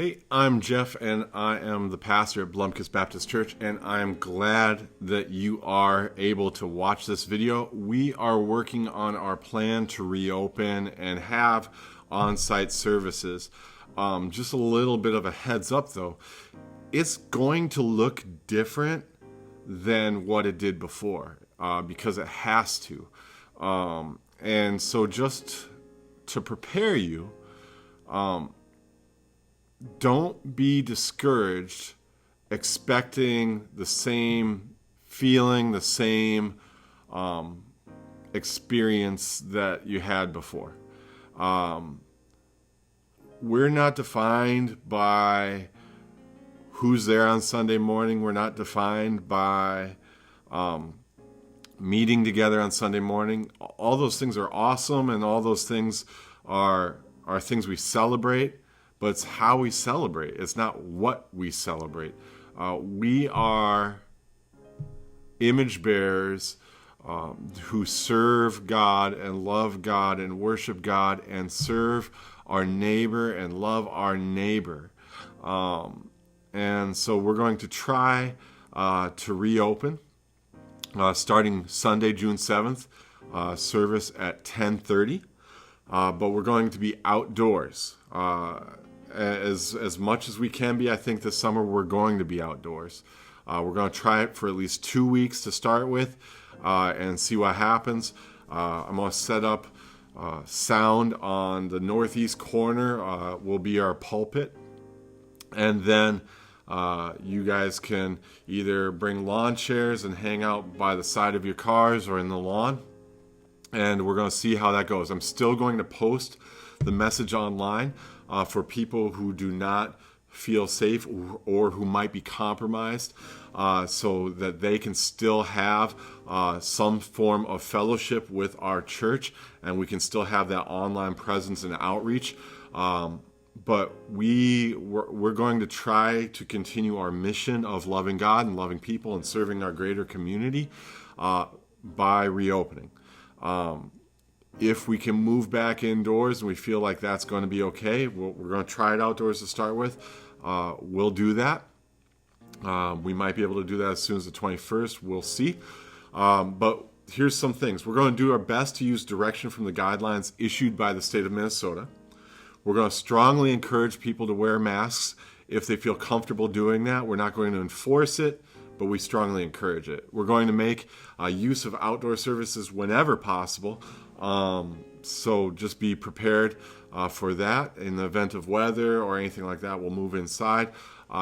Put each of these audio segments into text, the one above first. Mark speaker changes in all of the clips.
Speaker 1: Hey, I'm Jeff, and I am the pastor at Blomkest Baptist Church, and I am glad that you are able to watch this video. We are working on our plan to reopen and have on-site services. Just a little bit of a heads up, though. It's going to look different than what it did before, because it has to. And so just to prepare you, don't be discouraged expecting the same feeling, the same experience that you had before. We're not defined by who's there on Sunday morning. We're not defined by meeting together on Sunday morning. All those things are awesome, and all those things are things we celebrate. But it's how we celebrate. It's not what we celebrate. We are image bearers who serve God and love God and worship God and serve our neighbor and love our neighbor. And so we're going to try to reopen starting Sunday, June 7th, service at 10:30. But we're going to be outdoors. As much as we can be. I think this summer we're going to be outdoors. We're going to try it for at least 2 weeks to start with and see what happens. I'm going to set up sound on the northeast corner will be our pulpit. And then you guys can either bring lawn chairs and hang out by the side of your cars or in the lawn. And we're going to see how that goes. I'm still going to post the message online for people who do not feel safe or who might be compromised, so that they can still have some form of fellowship with our church, and we can still have that online presence and outreach. But we're going to try to continue our mission of loving God and loving people and serving our greater community by reopening. If we can move back indoors and we feel like that's going to be okay, we're going to try it outdoors to start with. We'll do that. We might be able to do that as soon as the 21st. We'll see. But here's some things. We're going to do our best to use direction from the guidelines issued by the state of Minnesota. We're going to strongly encourage people to wear masks if they feel comfortable doing that. We're not going to enforce it, but we strongly encourage it. We're going to make use of outdoor services whenever possible. So just be prepared for that. In the event of weather or anything like that, we'll move inside.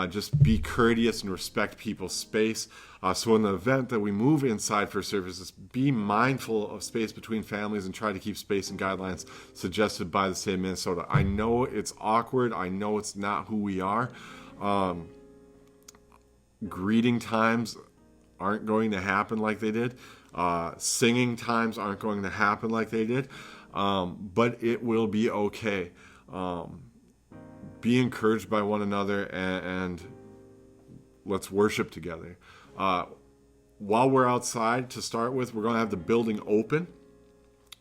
Speaker 1: Just be courteous and respect people's space. So in the event that we move inside for services, be mindful of space between families and try to keep space and guidelines suggested by the state of Minnesota. I know it's awkward. I know it's not who we are. Greeting times aren't going to happen like they did. Singing times aren't going to happen like they did. But it will be okay. Be encouraged by one another and let's worship together. While we're outside, to start with, we're going to have the building open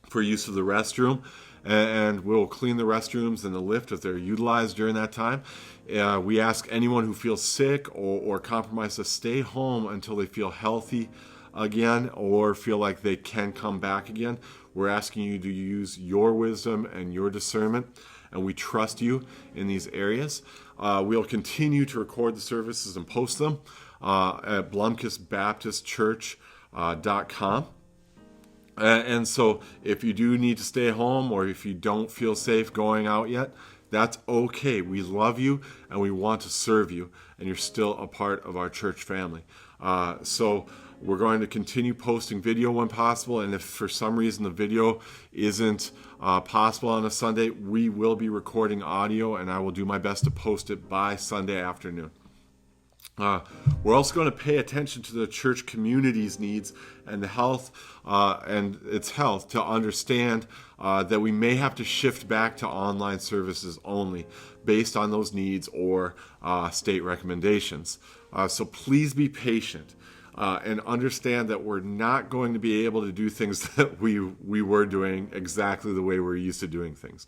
Speaker 1: for use of the restroom, and we'll clean the restrooms and the lift if they're utilized during that time. We ask anyone who feels sick or compromised to stay home until they feel healthy again or feel like they can come back again. We're asking you to use your wisdom and your discernment, and we trust you in these areas. We'll continue to record the services and post them at blomkestbaptistchurch.com. And so if you do need to stay home or if you don't feel safe going out yet, that's okay. We love you and we want to serve you, and you're still a part of our church family. So we're going to continue posting video when possible, and if for some reason the video isn't possible on a Sunday, we will be recording audio, and I will do my best to post it by Sunday afternoon. We're also going to pay attention to the church community's needs and the health and its health to understand that we may have to shift back to online services only based on those needs or state recommendations. So please be patient. and understand that we're not going to be able to do things that we were doing exactly the way we're used to doing things.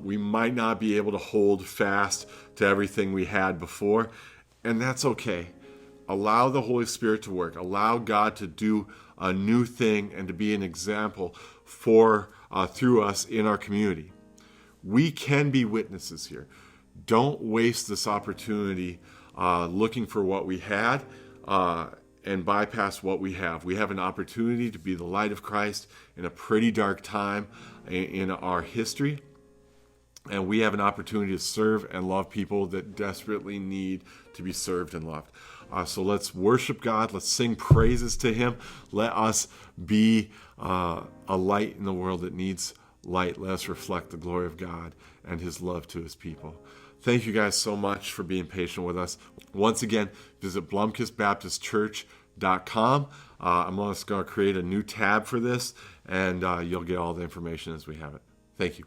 Speaker 1: We might not be able to hold fast to everything we had before, and that's okay. Allow the Holy Spirit to work. Allow God to do a new thing and to be an example through us in our community. We can be witnesses here. Don't waste this opportunity looking for what we had and bypass what we have. We have an opportunity to be the light of Christ in a pretty dark time in our history. And we have an opportunity to serve and love people that desperately need to be served and loved. So let's worship God. Let's sing praises to Him. Let us be a light in the world that needs light. Let us reflect the glory of God and His love to His people. Thank you guys so much for being patient with us. Once again, visit blomkestbaptistchurch.com. I'm just going to create a new tab for this, and you'll get all the information as we have it. Thank you.